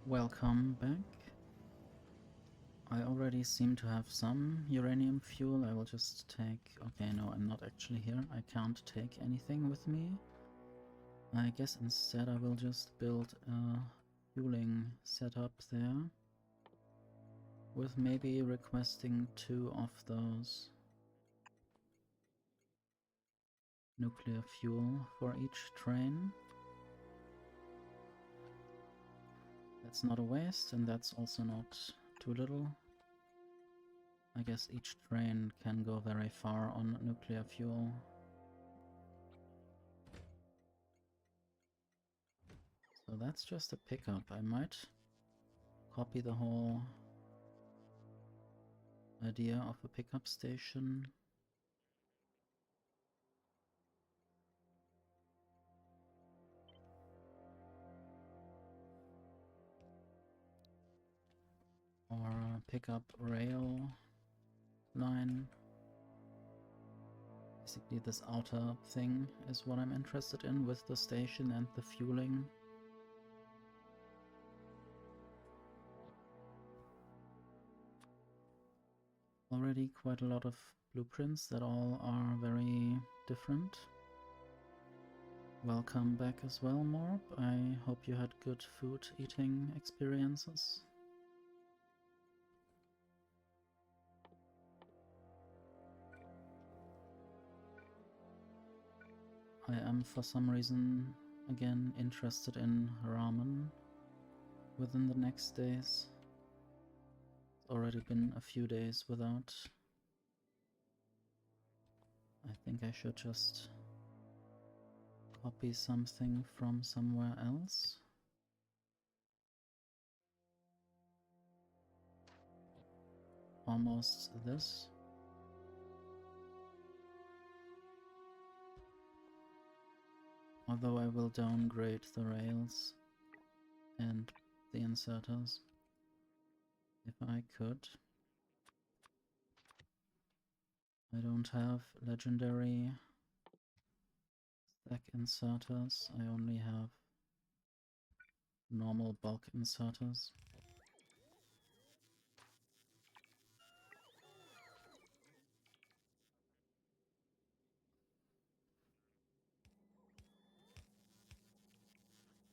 Welcome back. I already seem to have some uranium fuel. I will just take... Okay, no, I'm not actually here. I can't take anything with me. I guess instead I will just build a fueling setup there, with maybe requesting 2 of those nuclear fuel for each train. That's not a waste, and that's also not too little. I guess each train can go very far on nuclear fuel. So that's just a pickup. I might copy the whole idea of a pickup station. Or pickup rail line. Basically this outer thing is what I'm interested in, with the station and the fueling. Already quite a lot of blueprints that all are very different. Welcome back as well, Morb. I hope you had good food eating experiences. I am for some reason again interested in ramen within the next days. It's already been a few days without. I think I should just copy something from somewhere else. Almost this. Although I will downgrade the rails and the inserters if I could. I don't have legendary stack inserters, I only have normal bulk inserters.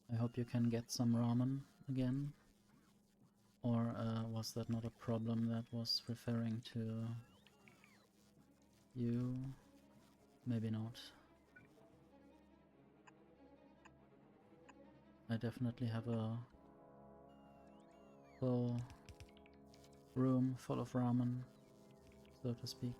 I hope you can get some ramen again. Or was that not a problem that was referring to you? Maybe not. I definitely have a full room full of ramen, so to speak.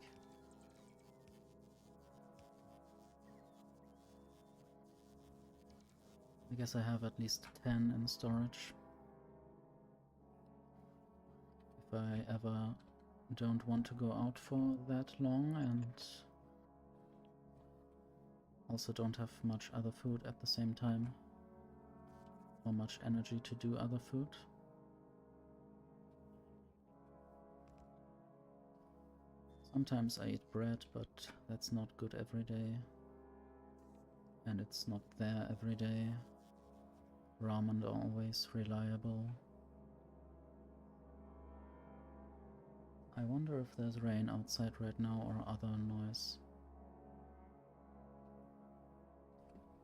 I guess I have at least 10 in storage. If I ever don't want to go out for that long and also don't have much other food at the same time, or much energy to do other food. Sometimes I eat bread, but that's not good every day. And it's not there every day. Ramen are always reliable. I wonder if there's rain outside right now or other noise.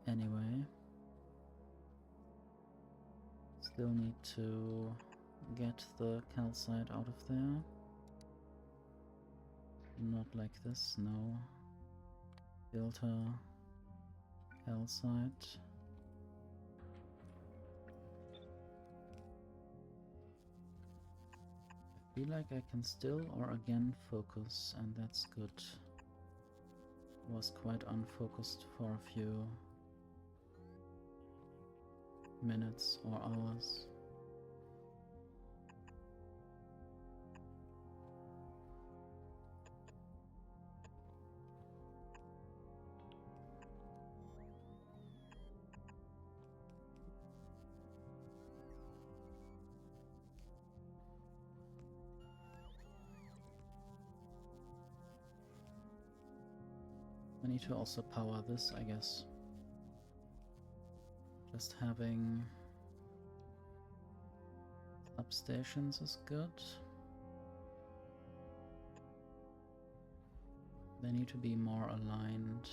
Anyway. Still need to get the calcite out of there. Not like this, no. Filter calcite. I feel like I can still or again focus, and that's good. Was quite unfocused for a few minutes or hours. I need to also power this, I guess. Just having Substations is good. They need to be more aligned.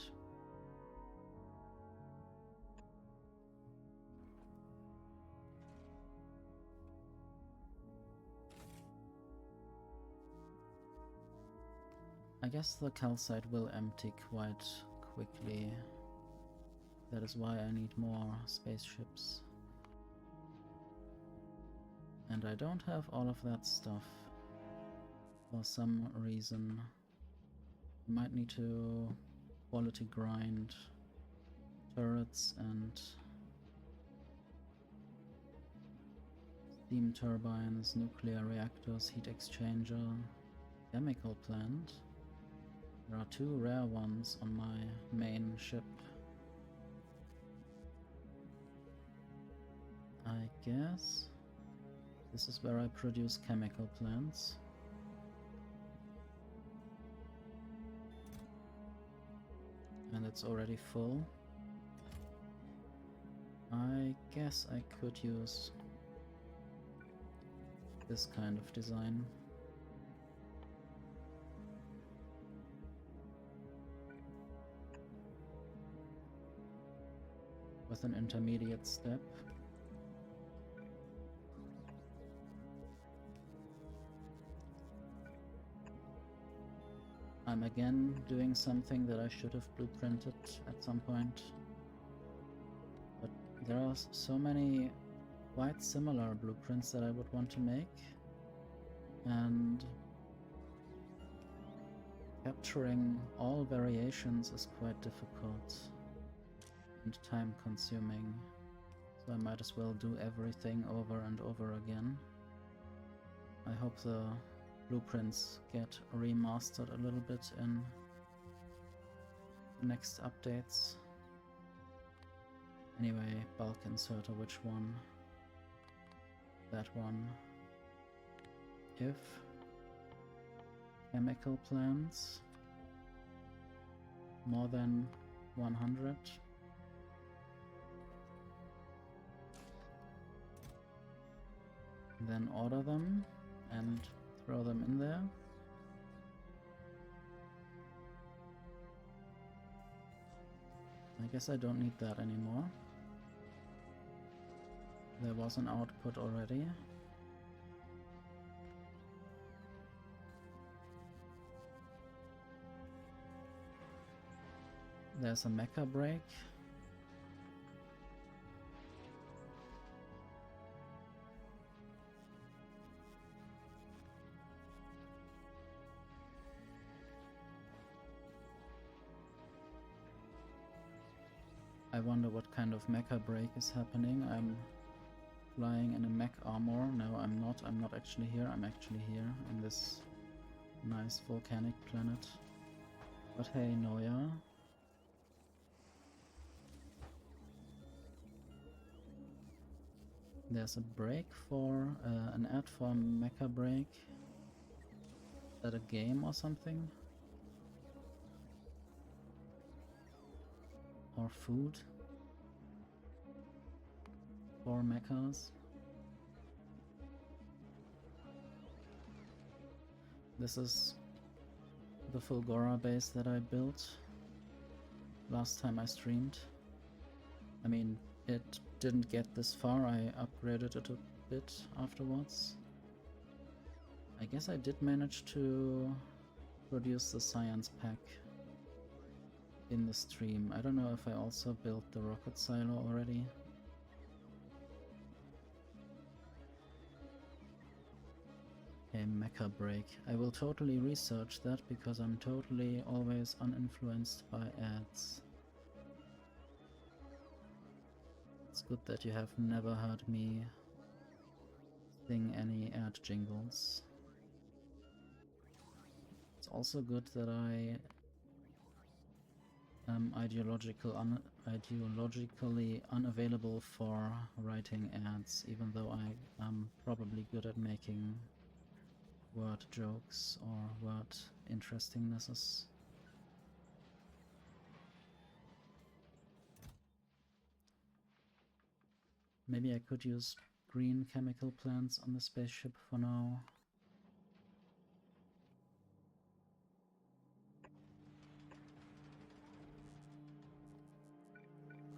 I guess the calcite will empty quite quickly. That is why I need more spaceships. And I don't have all of that stuff for some reason. I might need to quality grind turrets and steam turbines, nuclear reactors, heat exchanger, chemical plant. There are 2 rare ones on my main ship. I guess this is where I produce chemical plants. And it's already full. I guess I could use this kind of design. With an intermediate step. I'm again doing something that I should have blueprinted at some point. But there are so many quite similar blueprints that I would want to make. And capturing all variations is quite difficult and time consuming. So I might as well do everything over and over again. I hope the blueprints get remastered a little bit in next updates. Anyway, bulk inserter, which one? That one. If chemical plants more than 100, then order them and throw them in there. I guess I don't need that anymore. There was an output already. There's a mecha break. I wonder what kind of mecha break is happening. I'm flying in a mech armor. No, I'm not. I'm not actually here. I'm actually here in this nice volcanic planet. But hey, Noya. There's a break for an ad for mecha break. Is that a game or something? Or food for mechas. This is the Fulgora base that I built last time I streamed. I mean, it didn't get this far, I upgraded it a bit afterwards. I guess I did manage to produce the science pack in the stream. I don't know if I also built the rocket silo already. Okay, mecha break. I will totally research that because I'm totally always uninfluenced by ads. It's good that you have never heard me sing any ad jingles. It's also good that I am ideologically unavailable for writing ads, even though I am probably good at making word jokes or word interestingnesses. Maybe I could use green chemical plants on the spaceship for now.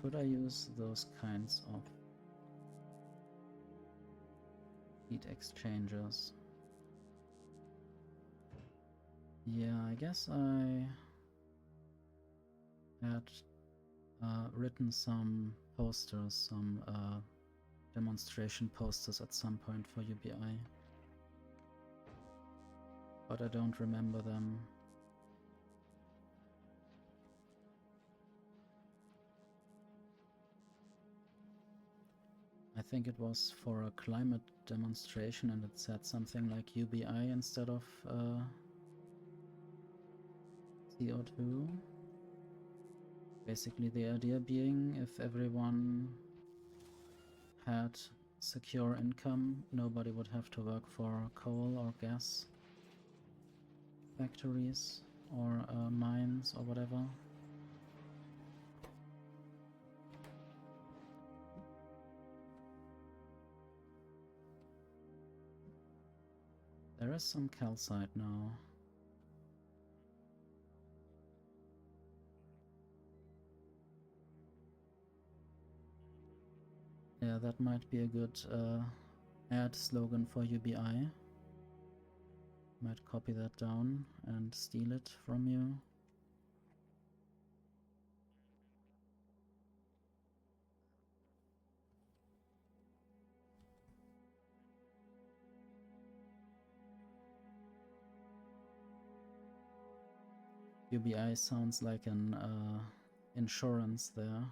Could I use those kinds of heat exchangers? Yeah, I guess I had written some posters, some demonstration posters at some point for UBI, but I don't remember them. I think it was for a climate demonstration and it said something like UBI instead of CO2. Basically the idea being if everyone had secure income, nobody would have to work for coal or gas factories or mines or whatever. There is some calcite now. Yeah, that might be a good ad slogan for UBI. Might copy that down and steal it from you. UBI sounds like an insurance there,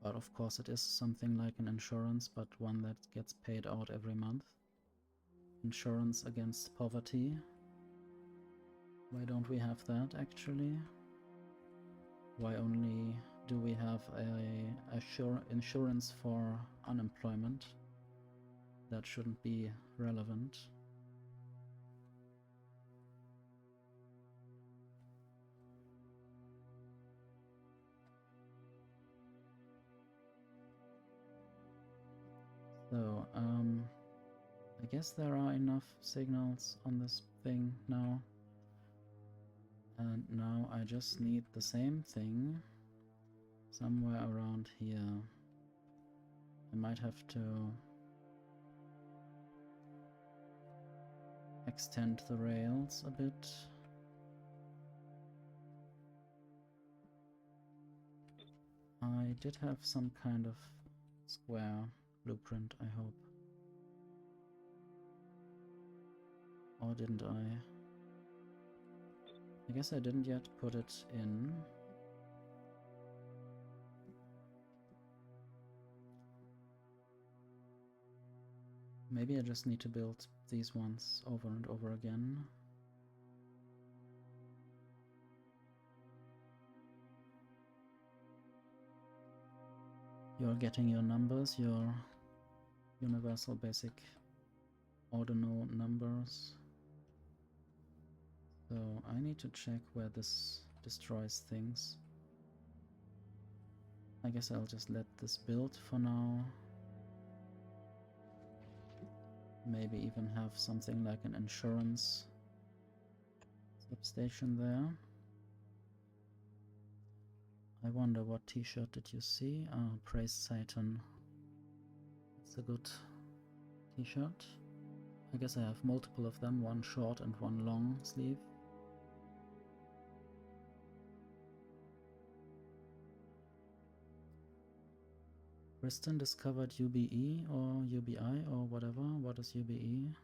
but of course it is something like an insurance, but one that gets paid out every month. Insurance against poverty. Why don't we have that actually? Why only do we have a insurance for unemployment? That shouldn't be relevant. So, I guess there are enough signals on this thing now. And now I just need the same thing somewhere around here. I might have to extend the rails a bit. I did have some kind of square blueprint, I hope. Or didn't I? I guess I didn't yet put it in. Maybe I just need to build these ones over and over again. You're getting your numbers, your universal basic ordinal numbers. So I need to check where this destroys things. I guess I'll just let this build for now. Maybe even have something like an insurance substation there. I wonder what t-shirt did you see? Ah, Praise Satan. It's a good t-shirt. I guess I have multiple of them, one short and one long sleeve. Kristen discovered UBE or UBI or whatever. What is UBE?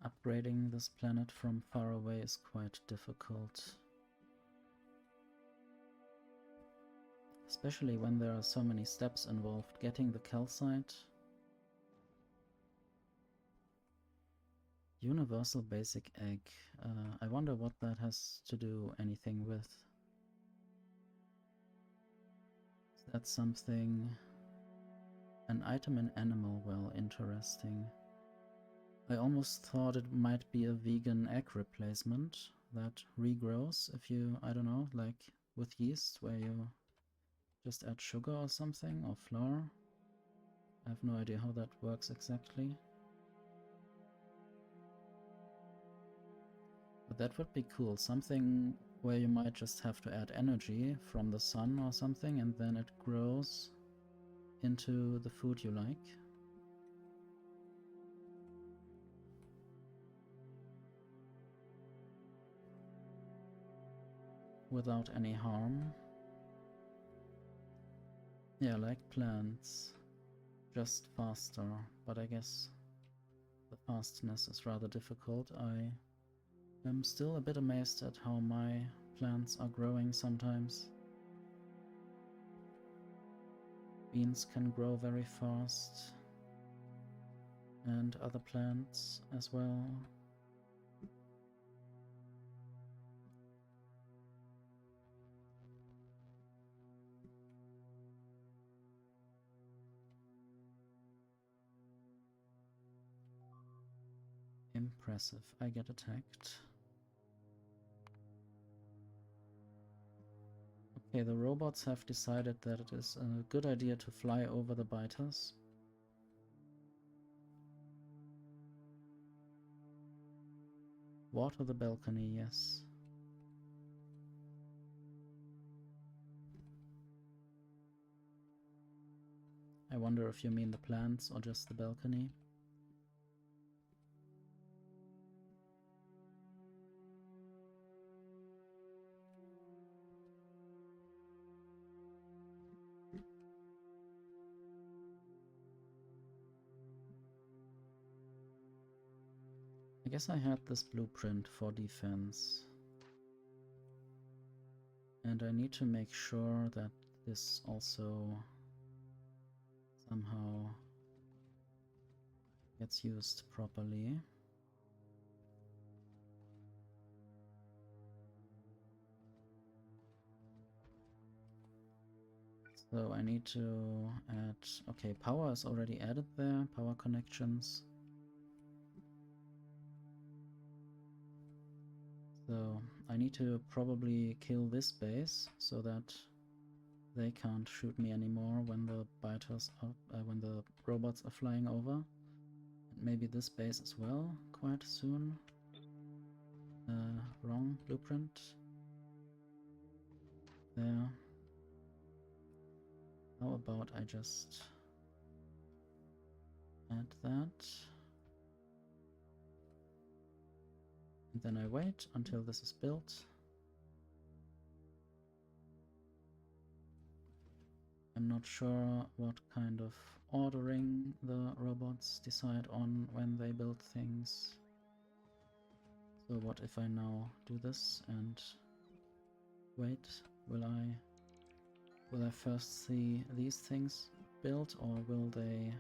Upgrading this planet from far away is quite difficult. Especially when there are so many steps involved. Getting the calcite. Universal basic egg. I wonder what that has to do anything with. Is That's something... An item in animal well, interesting. I almost thought it might be a vegan egg replacement that regrows if you, I don't know, like with yeast, where you just add sugar or something, or flour. I have no idea how that works exactly. But that would be cool, something where you might just have to add energy from the sun or something, and then it grows into the food you like. Without any harm. Yeah, like plants. Just faster, but I guess the fastness is rather difficult. I am still a bit amazed at how my plants are growing sometimes. Beans can grow very fast, and other plants as well. Impressive. I get attacked. Okay, the robots have decided that it is a good idea to fly over the biters. Water the balcony, yes. I wonder if you mean the plants or just the balcony. I guess I had this blueprint for defense. And I need to make sure that this also somehow gets used properly. So I need to add... Okay, power is already added there, power connections. So I need to probably kill this base so that they can't shoot me anymore when the biters are, when the robots are flying over. And maybe this base as well, quite soon. Wrong blueprint. There. How about I just add that. And then I wait until this is built. I'm not sure what kind of ordering the robots decide on when they build things. So what if I now do this and wait? Will I first see these things built, or will they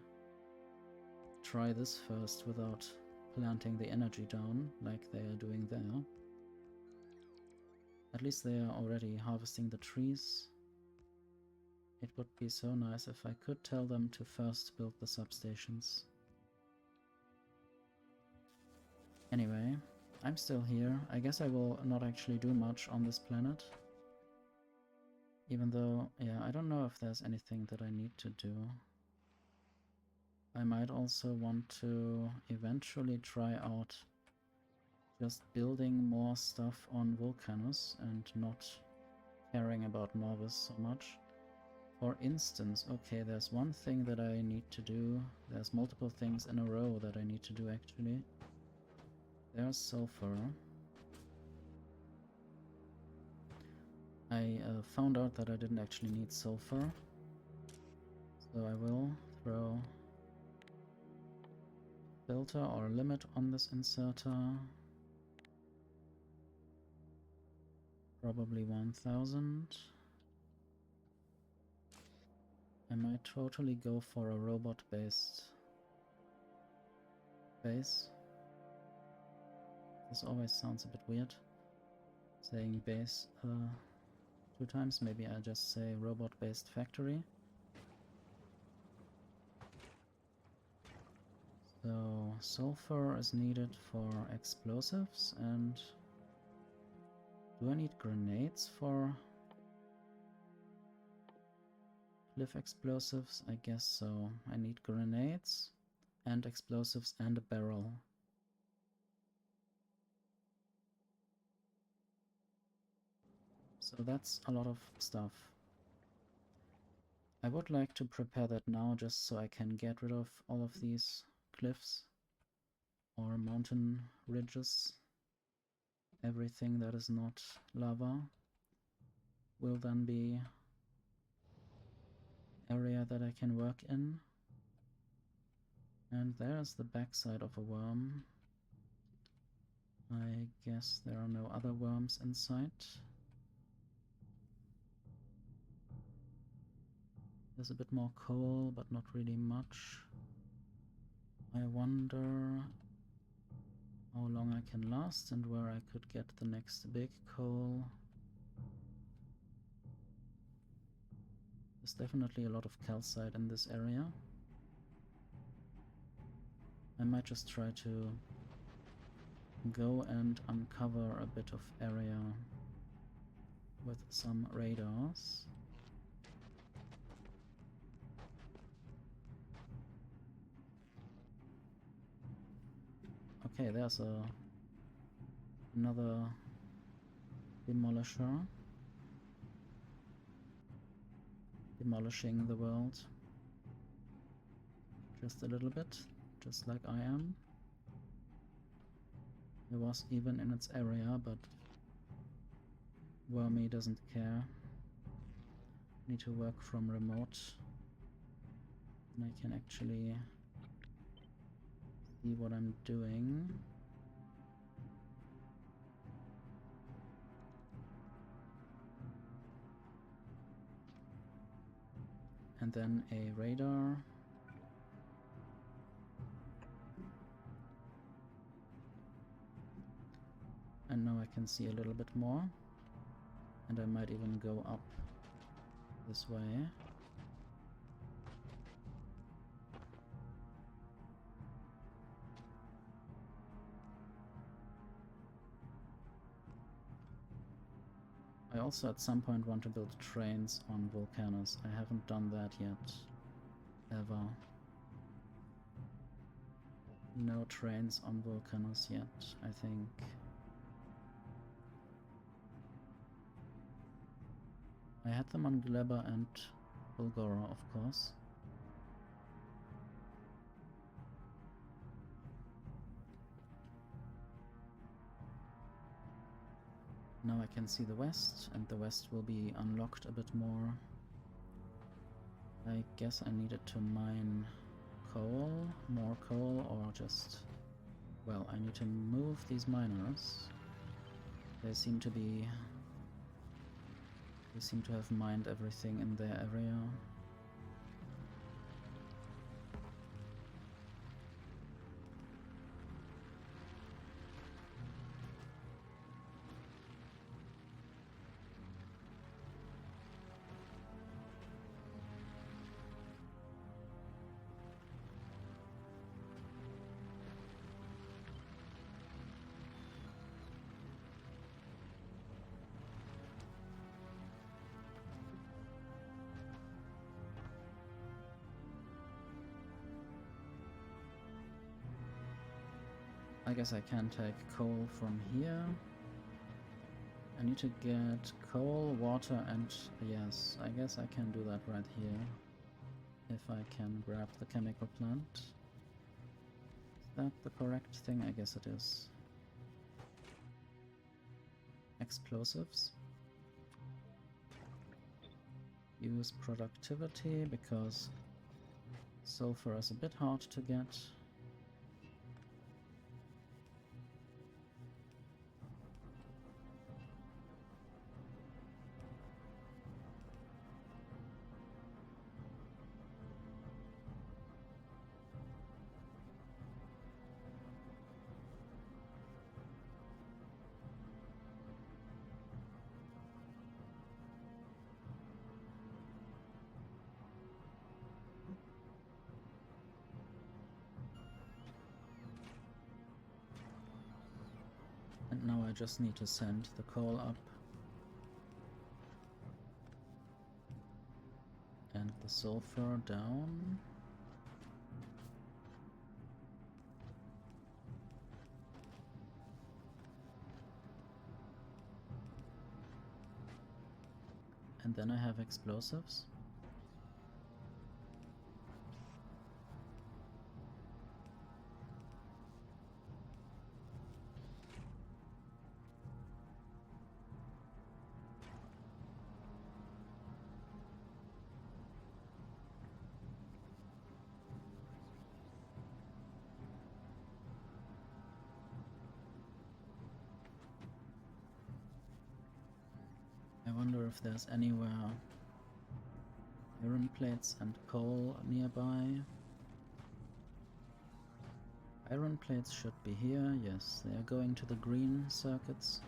try this first without planting the energy down like they are doing there? At least they are already harvesting the trees. It would be so nice if I could tell them to first build the substations. Anyway, I'm still here. I guess I will not actually do much on this planet. Even though, yeah, I don't know if there's anything that I need to do. I might also want to eventually try out just building more stuff on Vulcanus and not caring about Norvis so much. For instance, okay, there's one thing that I need to do. There's multiple things in a row that I need to do actually. There's sulfur. I found out that I didn't actually need sulfur. So I will throw filter or limit on this inserter. Probably 1000. I might totally go for a robot-based base. This always sounds a bit weird, saying base. 2 times. Maybe I just say robot-based factory. So sulfur is needed for explosives, and do I need grenades for cliff explosives? I guess so. I need grenades and explosives and a barrel. So that's a lot of stuff. I would like to prepare that now just so I can get rid of all of these cliffs or mountain ridges. Everything that is not lava will then be area that I can work in. And there's the backside of a worm. I guess there are no other worms in sight. There's a bit more coal, but not really much. I wonder how long I can last and where I could get the next big coal. There's definitely a lot of calcite in this area. I might just try to go and uncover a bit of area with some radars. Okay, there's another demolisher. Demolishing the world. Just a little bit, just like I am. It was even in its area, but Wormy doesn't care. Need to work from remote. And I can actually see what I'm doing. And then a radar. And now I can see a little bit more. And I might even go up this way. I also at some point want to build trains on Vulcanus. I haven't done that yet. Ever. No trains on Vulcanus yet, I think. I had them on Gleba and Fulgora, of course. Now I can see the west, and the west will be unlocked a bit more. I guess I needed to mine coal, more coal, or just... Well, I need to move these miners. They seem to be... They seem to have mined everything in their area. I guess I can take coal from here. I need to get coal, water, and yes, I guess I can do that right here. If I can grab the chemical plant. Is that the correct thing? I guess it is. Explosives. Use productivity because sulfur is a bit hard to get. now I just need to send the coal up. And the sulfur down. And then I have explosives. I wonder if there's anywhere iron plates and coal nearby. Iron plates should be here, yes, they are going to the green circuits.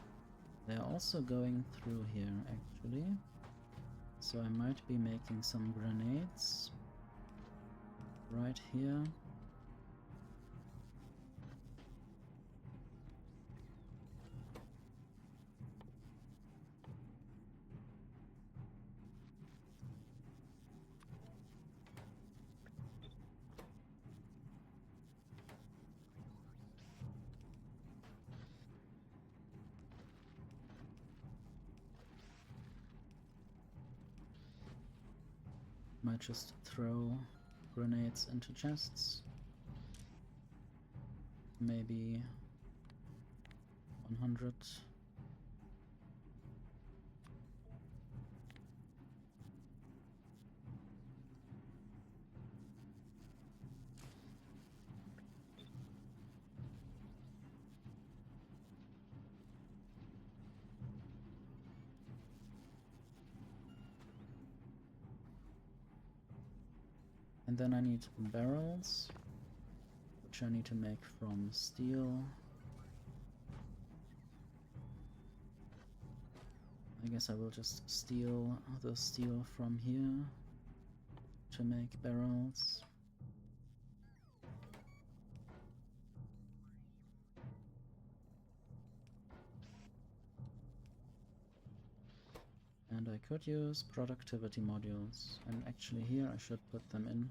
They are also going through here, actually. So I might be making some grenades right here. Might just throw grenades into chests. Maybe 100. And then I need barrels, which I need to make from steel. I guess I will just steal the steel from here to make barrels. And I could use productivity modules, and actually here I should put them in.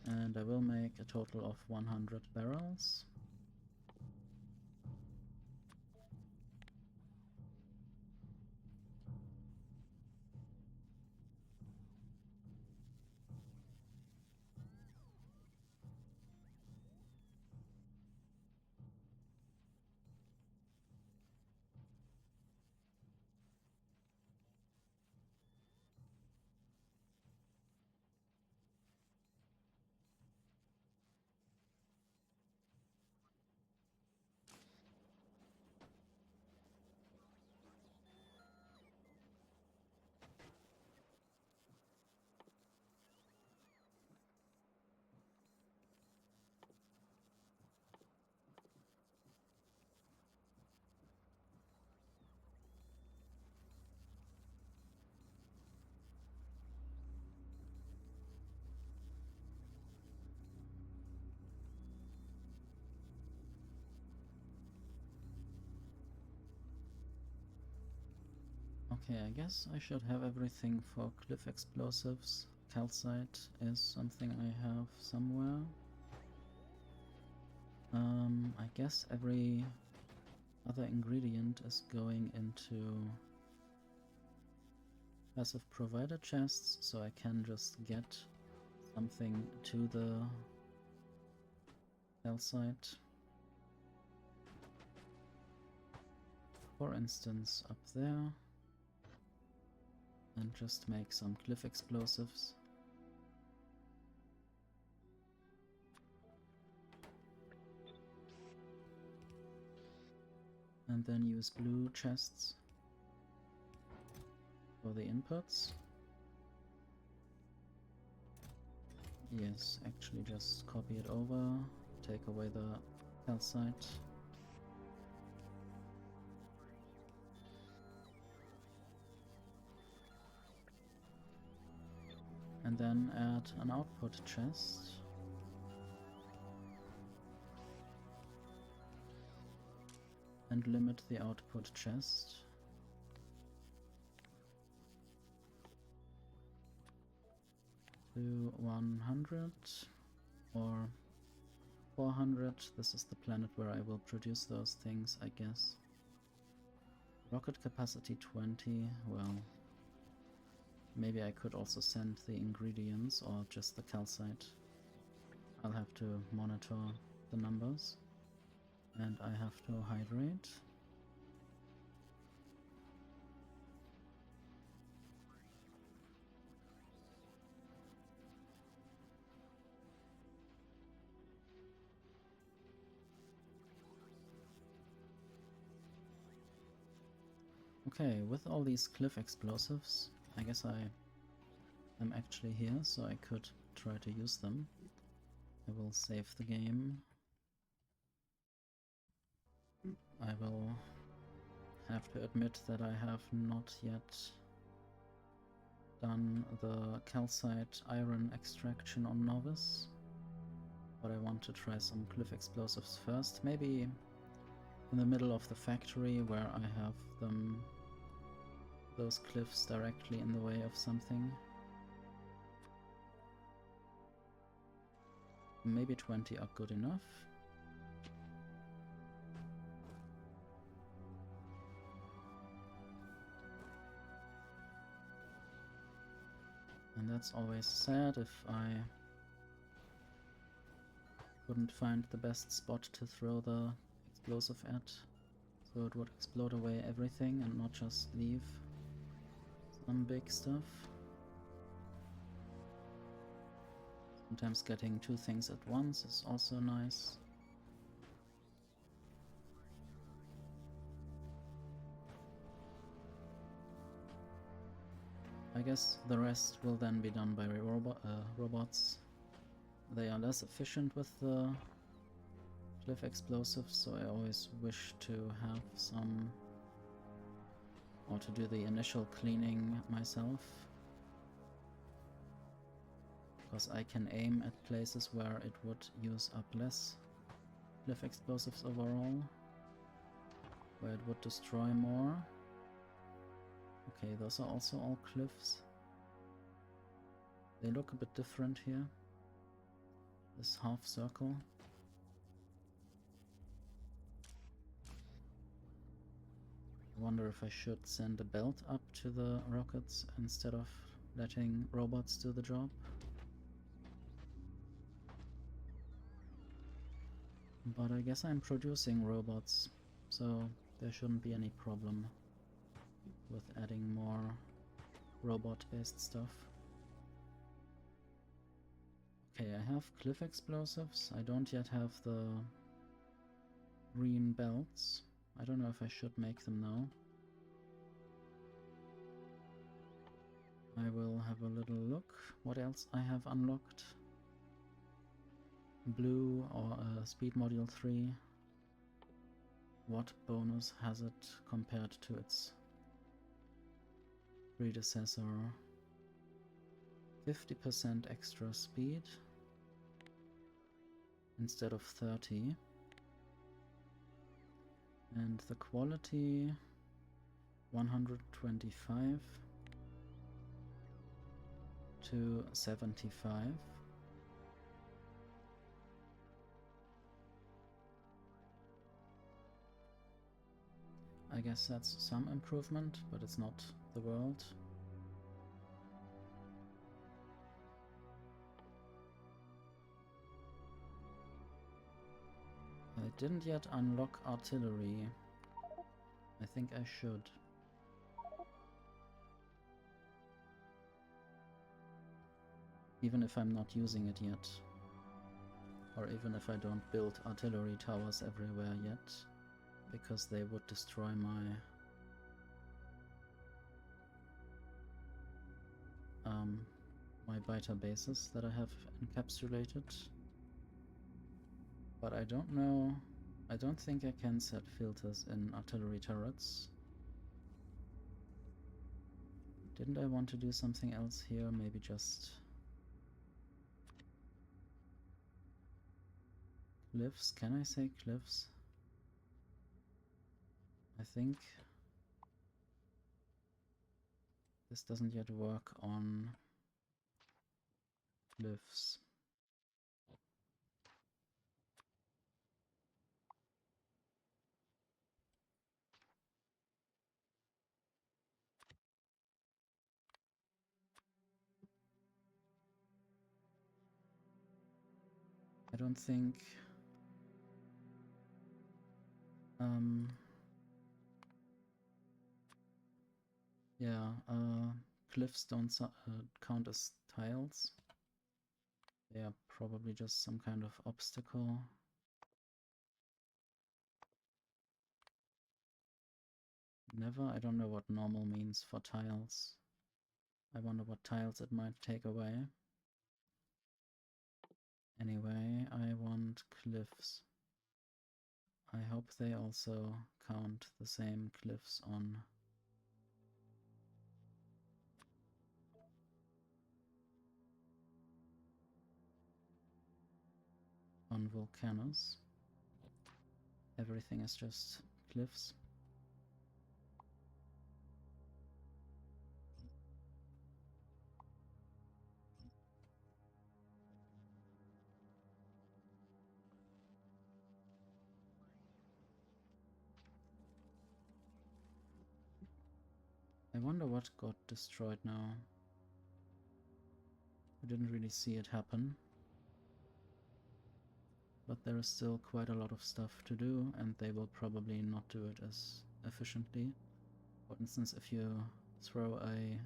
And I will make a total of 100 barrels. Okay, I guess I should have everything for cliff explosives. Calcite is something I have somewhere. I guess every other ingredient is going into passive provider chests, so I can just get something to the calcite. For instance, up there. And just make some cliff explosives. And then use blue chests for the inputs. Yes, actually just copy it over, take away the calcite. And then add an output chest. and limit the output chest. To 100 or 400. This is the planet where I will produce those things, I guess. Rocket capacity 20. Well, maybe I could also send the ingredients or just the calcite. I'll have to monitor the numbers. And I have to hydrate. Okay, with all these cliff explosives, I guess I am actually here, so I could try to use them. I will save the game. I will have to admit that I have not yet done the calcite iron extraction on Novice, but I want to try some cliff explosives first. Maybe in the middle of the factory where I have them, those cliffs directly in the way of something. Maybe 20 are good enough. And that's always sad if I couldn't find the best spot to throw the explosive at, so it would explode away everything and not just leave some big stuff. Sometimes getting two things at once is also nice. I guess the rest will then be done by robots. They are less efficient with the cliff explosives, so I always wish to have some, or to do the initial cleaning myself, because I can aim at places where it would use up less cliff explosives overall, where it would destroy more. Okay, those are also all cliffs. They look a bit different here. This half circle. I wonder if I should send a belt up to the rockets instead of letting robots do the job. But I guess I'm producing robots, so there shouldn't be any problem with adding more robot-based stuff. Okay, I have cliff explosives. I don't yet have the green belts. I don't know if I should make them now. I will have a little look what else I have unlocked. Blue or Speed Module 3. What bonus has it compared to its predecessor? 50% extra speed instead of 30. And the quality 125 to 75. I guess that's some improvement, but it's not the world. I didn't yet unlock artillery. I think I should. Even if I'm not using it yet. Or even if I don't build artillery towers everywhere yet. Because they would destroy my beta bases that I have encapsulated. But I don't know, I don't think I can set filters in artillery turrets. Didn't I want to do something else here? Maybe just cliffs? Can I say cliffs? I think this doesn't yet work on cliffs. I don't think yeah, cliffs don't count as tiles. They are probably just some kind of obstacle. Never? I don't know what normal means for tiles. I wonder what tiles it might take away. Anyway, I want cliffs. I hope they also count the same cliffs on Volcanoes. Everything is just cliffs. I wonder what got destroyed now. I didn't really see it happen. But there is still quite a lot of stuff to do, and they will probably not do it as efficiently. For instance, if you throw a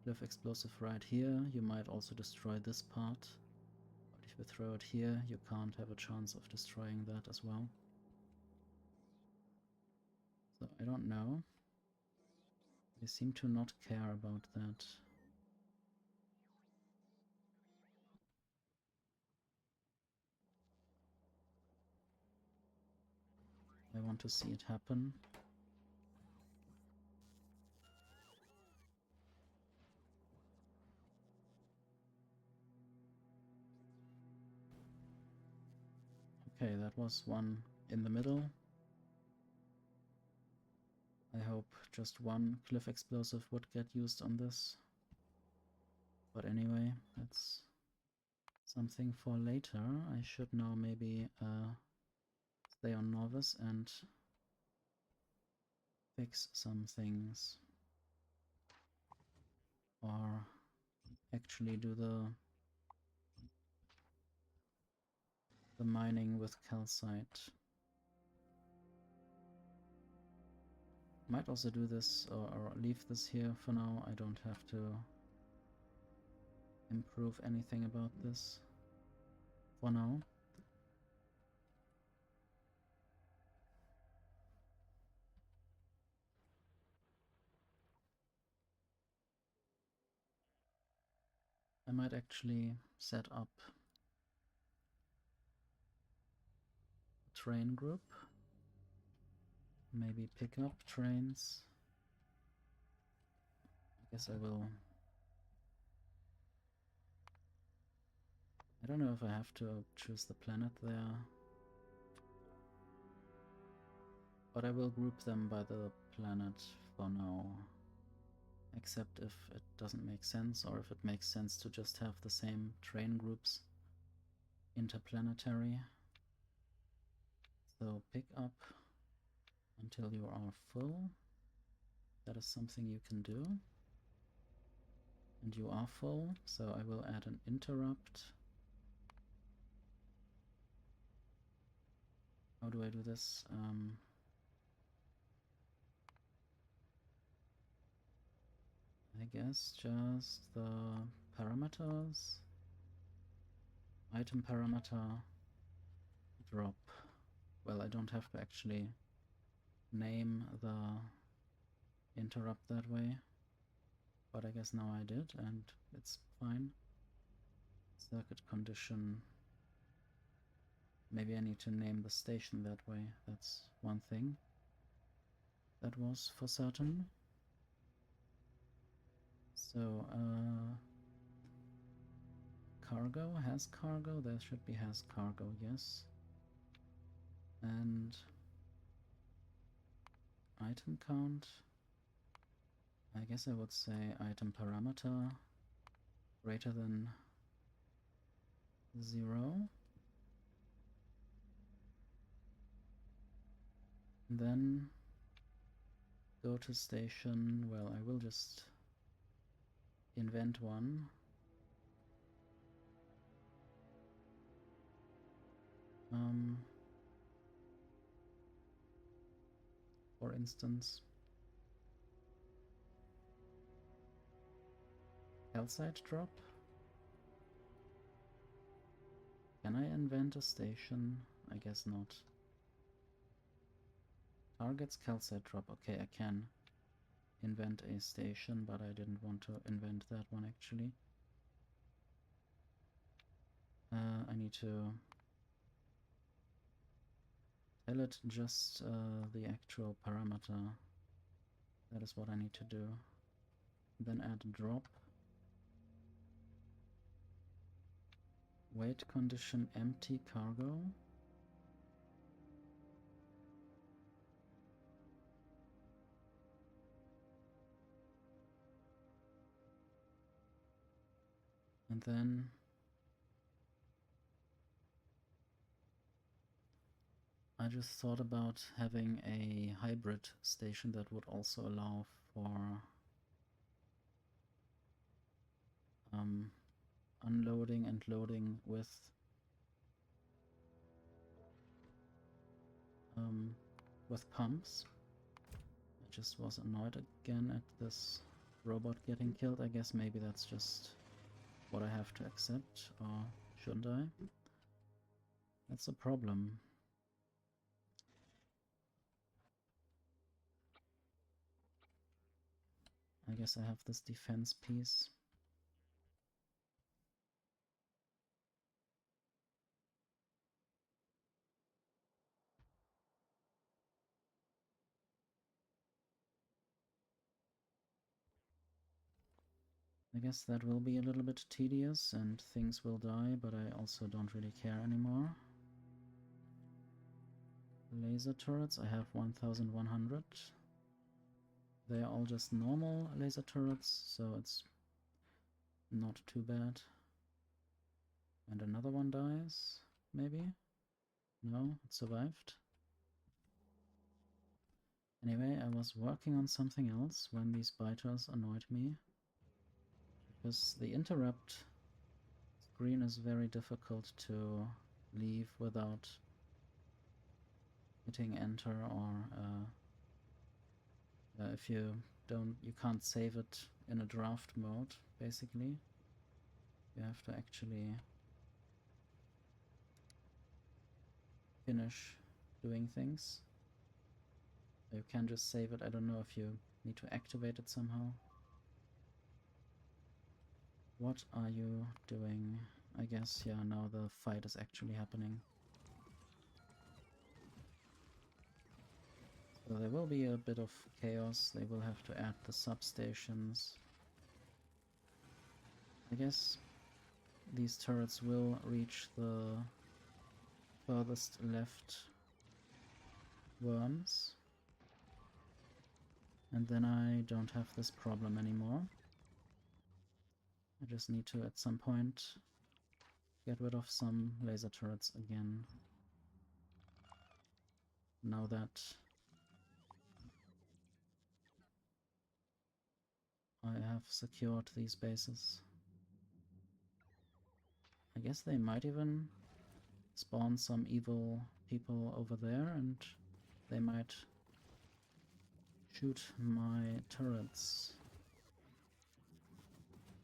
cliff explosive right here, you might also destroy this part. But if you throw it here, you can't have a chance of destroying that as well. So I don't know. They seem to not care about that. I want to see it happen. Okay, that was one in the middle. I hope just one cliff explosive would get used on this. But anyway, that's something for later. I should now maybe stay on Novice and fix some things. Or actually do the mining with calcite. Might also do this or leave this here for now. I don't have to improve anything about this for now. I might actually set up a train group. Maybe pick up trains. I guess I will. I don't know if I have to choose the planet there. But I will group them by the planet for now. Except if it doesn't make sense, or if it makes sense to just have the same train groups interplanetary. So pick up until you are full. That is something you can do. And you are full, so I will add an interrupt. How do I do this? I guess just the parameters. Item parameter drop. Well, I don't have to actually name the interrupt that way, but I guess now I did, and it's fine. Circuit condition. Maybe I need to name the station that way. That's one thing. That was for certain. So, cargo, has cargo, there should be has cargo, yes. And item count. I guess I would say item parameter greater than 0. Then go to station. Well, I will just invent one. For instance, calcite drop. Can I invent a station? I guess not. Targets calcite drop. Okay, I can invent a station, but I didn't want to invent that one actually. I need to tell it just the actual parameter. That is what I need to do. Then add drop. Weight condition empty cargo. And then I just thought about having a hybrid station that would also allow for unloading and loading with pumps. I just was annoyed again at this robot getting killed. I guess maybe that's just what I have to accept, or shouldn't I? That's a problem. I guess I have this defense piece. I guess that will be a little bit tedious and things will die, but I also don't really care anymore. Laser turrets, I have 1100. They are all just normal laser turrets, so it's not too bad. And another one dies, maybe? No, it survived. Anyway, I was working on something else when these biters annoyed me. Because the interrupt screen is very difficult to leave without hitting enter, or if you can't save it in a draft mode, basically. You have to actually finish doing things. You can just save it. I don't know if you need to activate it somehow. What are you doing? I guess, yeah, now the fight is actually happening. So there will be a bit of chaos. They will have to add the substations. I guess these turrets will reach the furthest left worms. And then I don't have this problem anymore. I just need to, at some point, get rid of some laser turrets again. Now that I have secured these bases. I guess they might even spawn some evil people over there, and they might shoot my turrets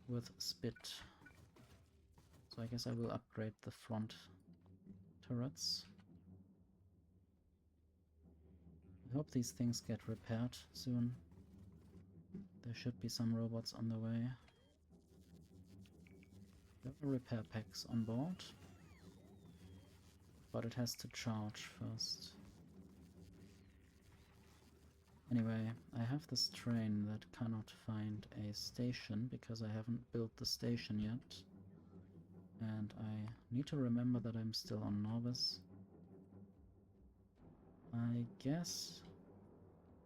with spit. So I guess I will upgrade the front turrets. I hope these things get repaired soon. There should be some robots on the way. There are repair packs on board, but it has to charge first. Anyway, I have this train that cannot find a station because I haven't built the station yet. And I need to remember that I'm still on Novice. I guess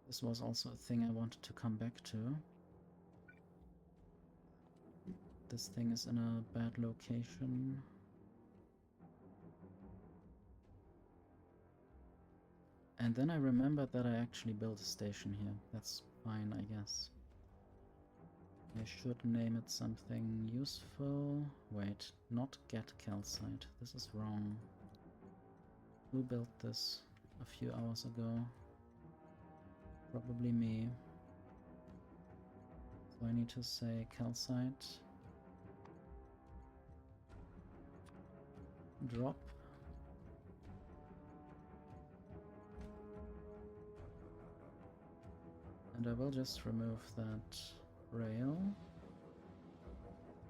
This was also a thing I wanted to come back to. This thing is in a bad location. And then I remembered that I actually built a station here. That's fine, I guess. I should name it something useful. Wait, not get calcite. This is wrong. Who built this a few hours ago? Probably me. So I need to say calcite. Drop. And I will just remove that rail.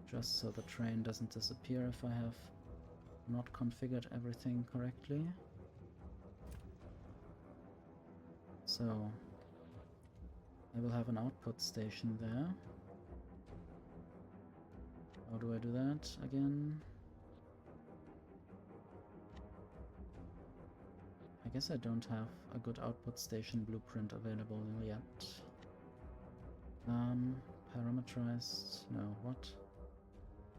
Just so the train doesn't disappear if I have not configured everything correctly. So I will have an output station there. How do I do that again? I guess I don't have a good output station blueprint available yet. Parameterized, no, what?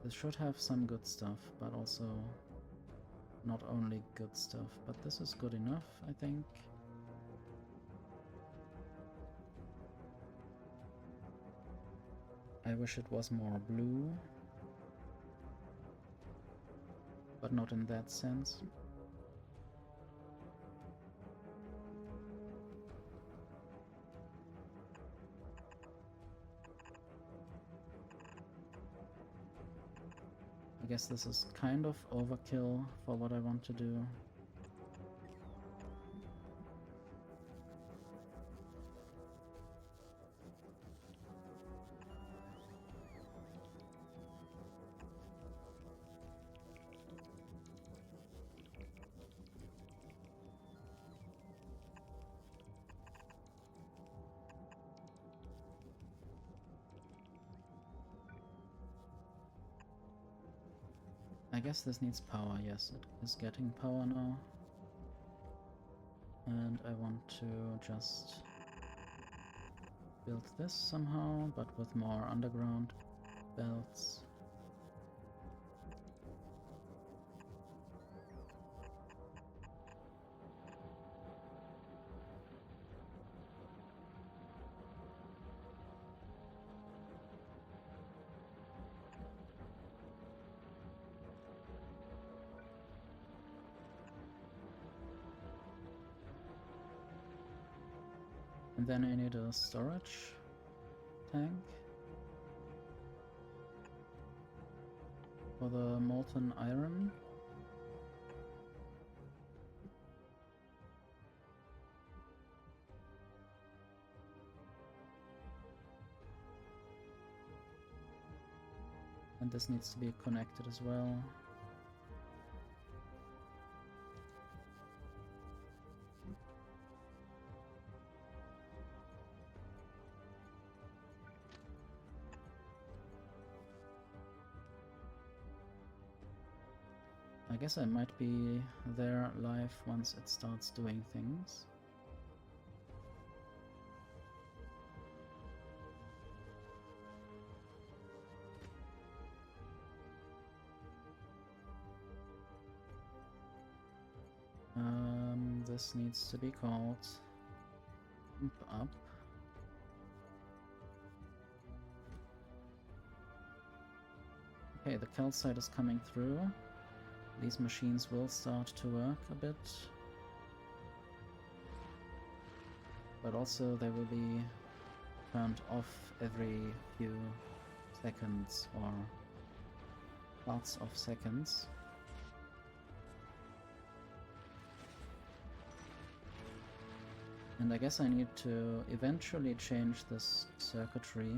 This should have some good stuff, but also not only good stuff, but this is good enough, I think. I wish it was more blue, but not in that sense. I guess this is kind of overkill for what I want to do. I guess this needs power, yes, it is getting power now. And I want to just build this somehow, but with more underground belts. And then I need a storage tank for the molten iron. And this needs to be connected as well. I guess I might be there live once it starts doing things. This needs to be called Pump Up. Okay, the calcite is coming through. These machines will start to work a bit. But also they will be turned off every few seconds or parts of seconds. And I guess I need to eventually change this circuitry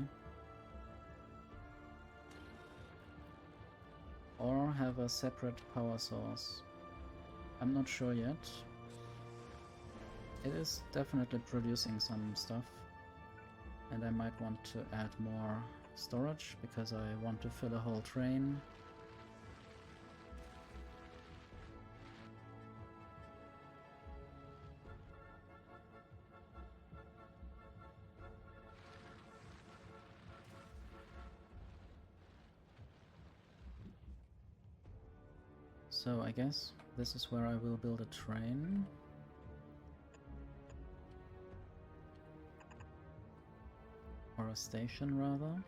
or have a separate power source. I'm not sure yet. It is definitely producing some stuff, and I might want to add more storage because I want to fill a whole train. So I guess this is where I will build a train. Or a station rather.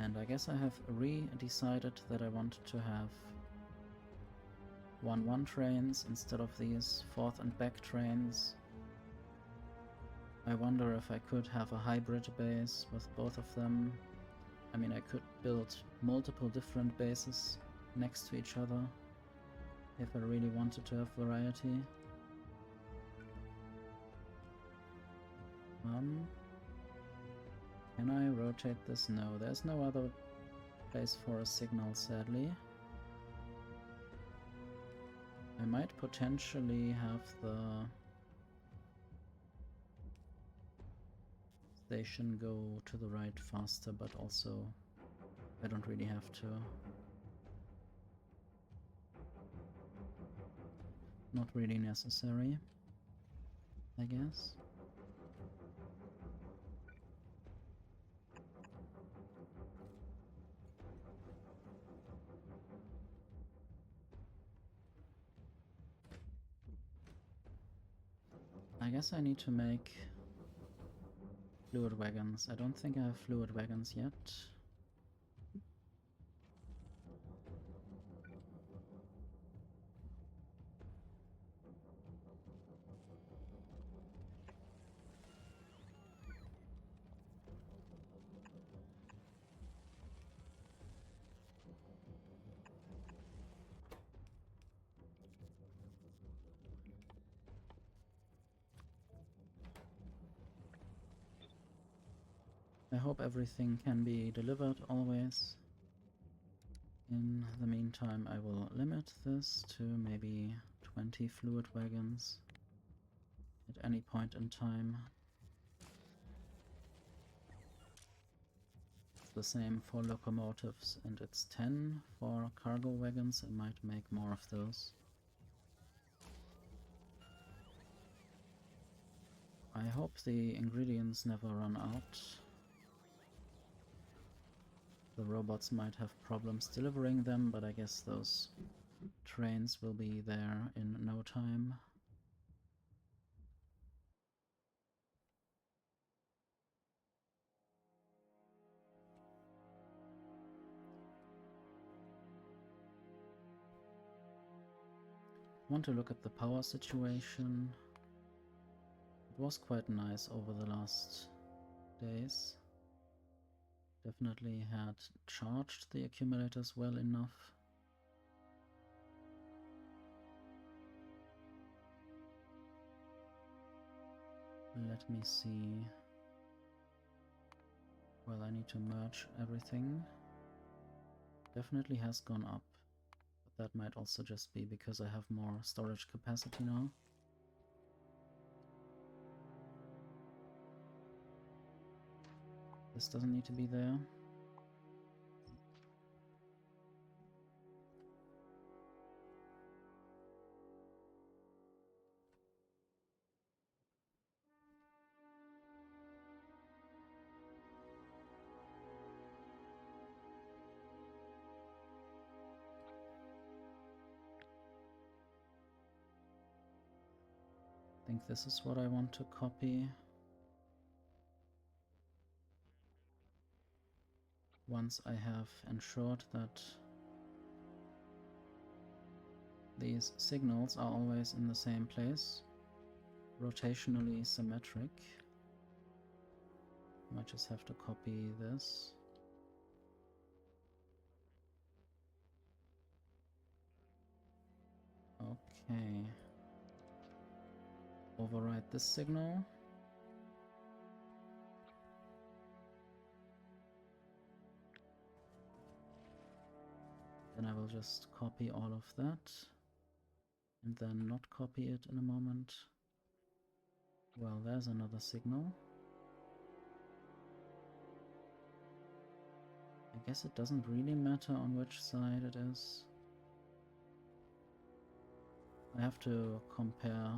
And I guess I have re-decided that I want to have 1-1 trains instead of these forth and back trains. I wonder if I could have a hybrid base with both of them. I mean, I could build multiple different bases next to each other if I really wanted to have variety. Can I rotate this? No, there's no other place for a signal, sadly. I might potentially have the station go to the right faster, but also I don't really have to. Not really necessary, I guess. I guess I need to make fluid wagons. I don't think I have fluid wagons yet. I hope everything can be delivered always. In the meantime, I will limit this to maybe 20 fluid wagons at any point in time. It's the same for locomotives, and it's 10 for cargo wagons. I might make more of those. I hope the ingredients never run out. The robots might have problems delivering them, but I guess those trains will be there in no time. I want to look at the power situation. It was quite nice over the last days. Definitely had charged the accumulators well enough. Let me see. Well, I need to merge everything. Definitely has gone up. But that might also just be because I have more storage capacity now. This doesn't need to be there. I think this is what I want to copy. Once I have ensured that these signals are always in the same place, rotationally symmetric, I might just have to copy this. Okay. Override this signal. Then I will just copy all of that and then not copy it in a moment. Well, there's another signal. I guess it doesn't really matter on which side it is. I have to compare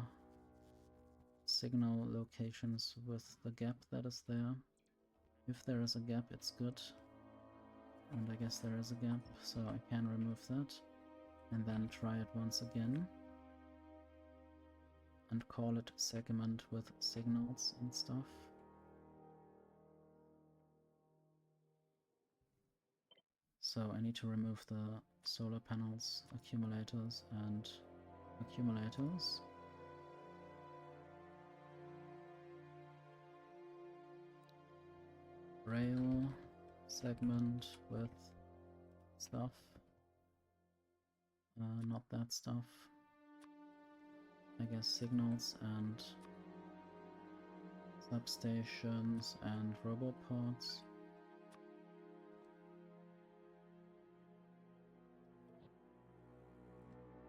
signal locations with the gap that is there. If there is a gap, it's good. And I guess there is a gap, so I can remove that. and then try it once again and call it segment with signals and stuff. So I need to remove the solar panels, accumulators and accumulators. Rail segment with stuff. Not that stuff. I guess signals and substations and robopods.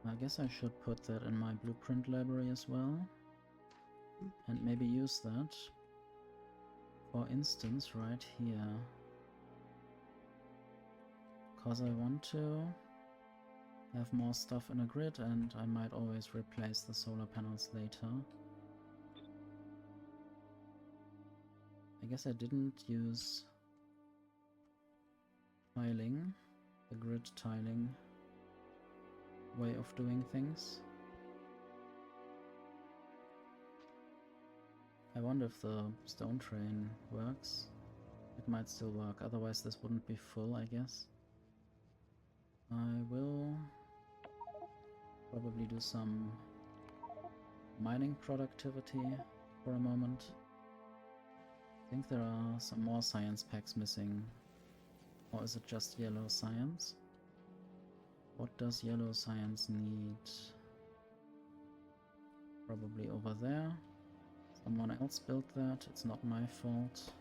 I guess I should put that in my blueprint library as well, and maybe use that. For instance, right here, because I want to have more stuff in a grid and I might always replace the solar panels later. I guess I didn't use tiling, the grid tiling way of doing things. I wonder if the stone train works. It might still work, otherwise this wouldn't be full, I guess. I will probably do some mining productivity for a moment. I think there are some more science packs missing. Or is it just yellow science? What does yellow science need? Probably over there. Someone else built that, it's not my fault.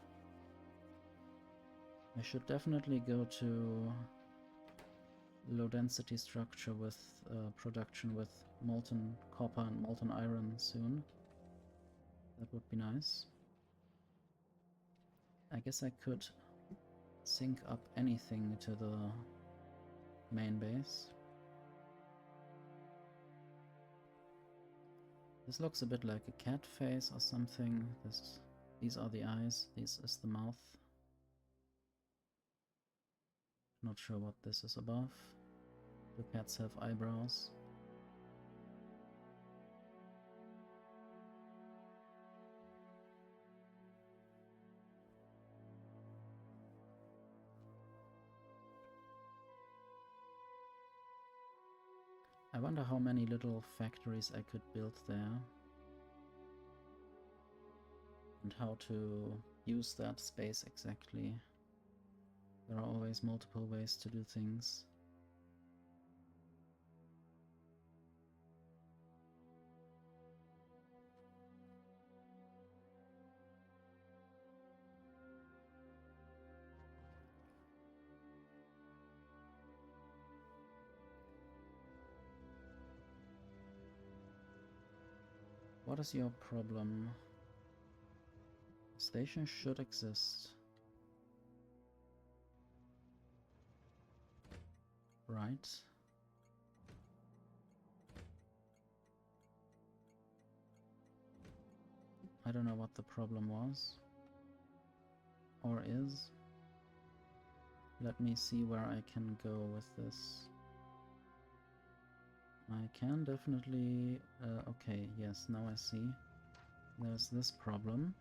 I should definitely go to low density structure with production with molten copper and molten iron soon. That would be nice. I guess I could sync up anything to the main base. This looks a bit like a cat face or something. These are the eyes, this is the mouth. Not sure what this is above. Do cats have eyebrows? I wonder how many little factories I could build there. And how to use that space exactly. There are always multiple ways to do things. What is your problem? The station should exist. Right. I don't know what the problem was. Or is. Let me see where I can go with this. I can definitely... okay, yes, now I see. There's this problem.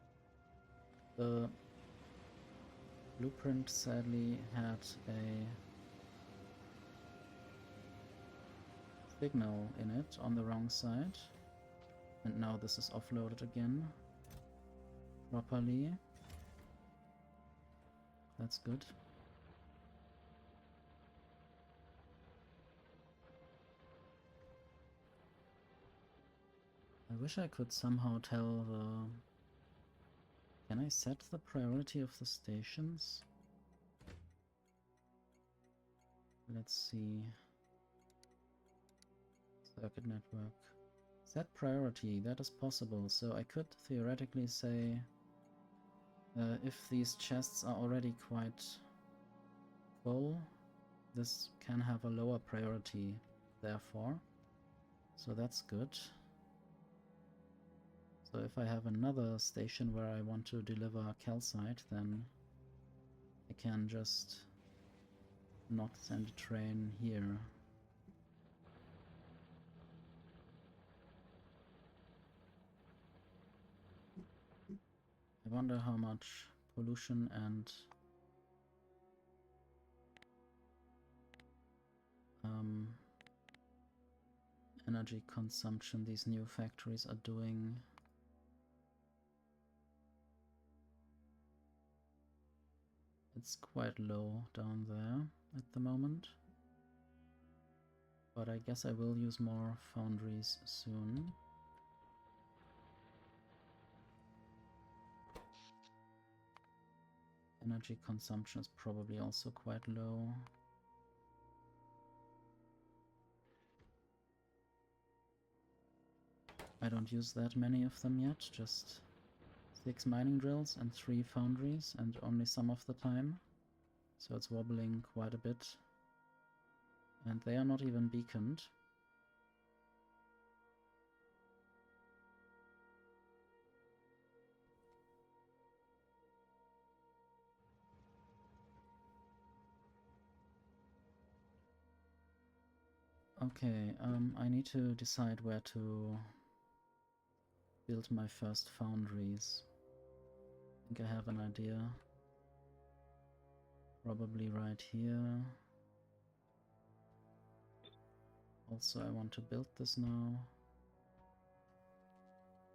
The blueprint sadly had a signal in it on the wrong side. And now this is offloaded again properly. That's good. I wish I could somehow tell the... Can I set the priority of the stations? Let's see. Circuit network. Set priority, that is possible. So I could theoretically say if these chests are already quite full, this can have a lower priority therefore. So that's good. So if I have another station where I want to deliver calcite, then I can just not send a train here. I wonder how much pollution and energy consumption these new factories are doing. It's quite low down there at the moment. But I guess I will use more foundries soon. Energy consumption is probably also quite low. I don't use that many of them yet, just 6 mining drills and 3 foundries, and only some of the time. So it's wobbling quite a bit. And they are not even beaconed. Okay, I need to decide where to build my first foundries. I think I have an idea. Probably right here. Also, I want to build this now.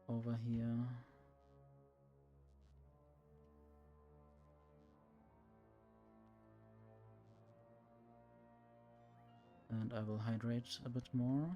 Over here. And I will hydrate a bit more.